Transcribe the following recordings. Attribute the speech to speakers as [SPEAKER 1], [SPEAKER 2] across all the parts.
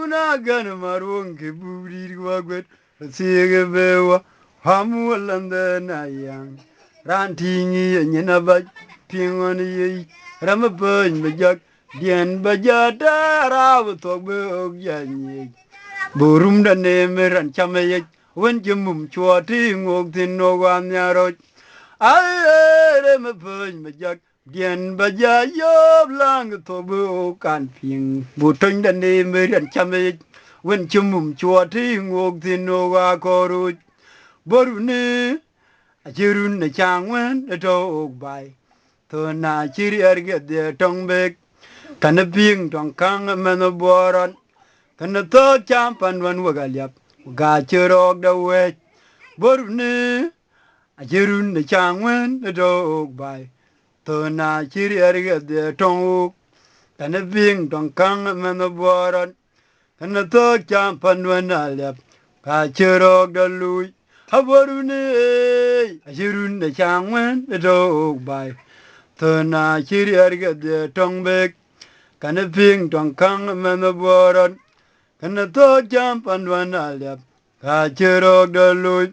[SPEAKER 1] Una gana marwon ke buri gwagwet. Sige bewa. Hamu walanda na yang. Rantingi nyina ba pingon yi. Ramapun bajak. Dien bajada raw tok be ogyanyi. Burum da nemeran chamaye. Wen jemum chua ti ngok tin no wan yaroj. Ay ramapun bajak. Dien baja yob lang to bu kan ping bu tun da ne me ran chame wen chumum chua ti ngok tin no wa koru boru ne a jirun ne chang wen to bai to na chiri erge de tong be kan ping tong kang men boron kan to cham pan wan wa galyap ga chirok da we boru ne a jirun ne chang wen to bai to na chiri erge de tong kana bing tong kang men boron kana to cham panwan alep ka chero galui haborune ajirun de changwen do bai to na chiri erge de tong bek kana bing tong kang men boron kana to cham panwan alep ka chero galui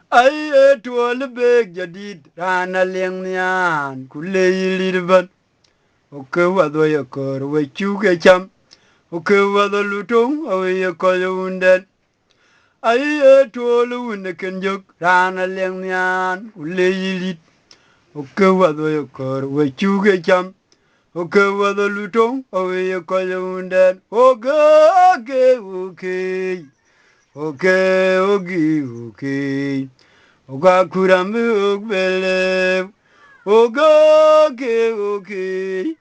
[SPEAKER 1] ay etwol bek jadid rana leng nyan kule yilirban oke wado yakor we chuke cham oke wado lutung awe yakoy undet ay etwol unde kenjok rana leng nyan kule yilit oke wado yakor we chuke cham oke wado lutung awe yakoy undet oke oke oke oke oke oke Oga kurambe ogbele. Oga oke oke.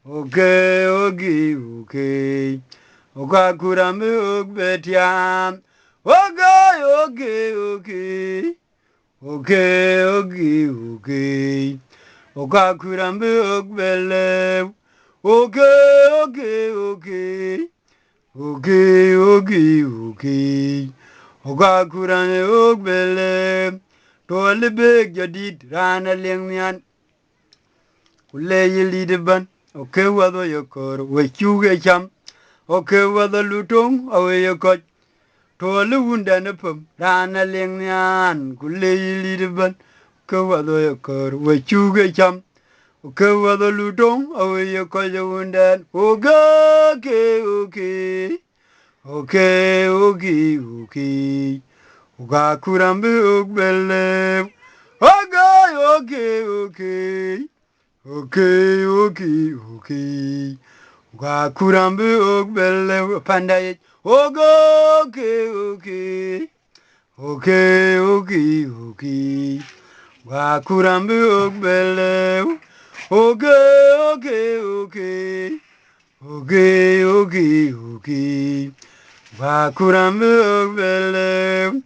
[SPEAKER 1] Oke oke oke. Oga kurambe ogbetiam. Oga oke oke. Oke oke oke. Oga kurambe ogbele. Oke oke oke. Oke oke oke. Oga kurane ogbele to lebek jadid rana lengyan kule yili ban oke wado yokor we chuge cham oke wado lutung awe yokot to lewunda nepum rana lengyan kule yili ban oke wado yokor we chuge cham oke wado lutung awe yokot yundan oga ke oke oke oke oke Oga kurambe ogbele. Oga oke oke. Oke oke oke. Oga kurambe ogbele pandaye. Oga oke oke. Oke oke oke. Oga kurambe ogbele. Oke oke oke. Oke oke oke. Oga kurambe ogbele.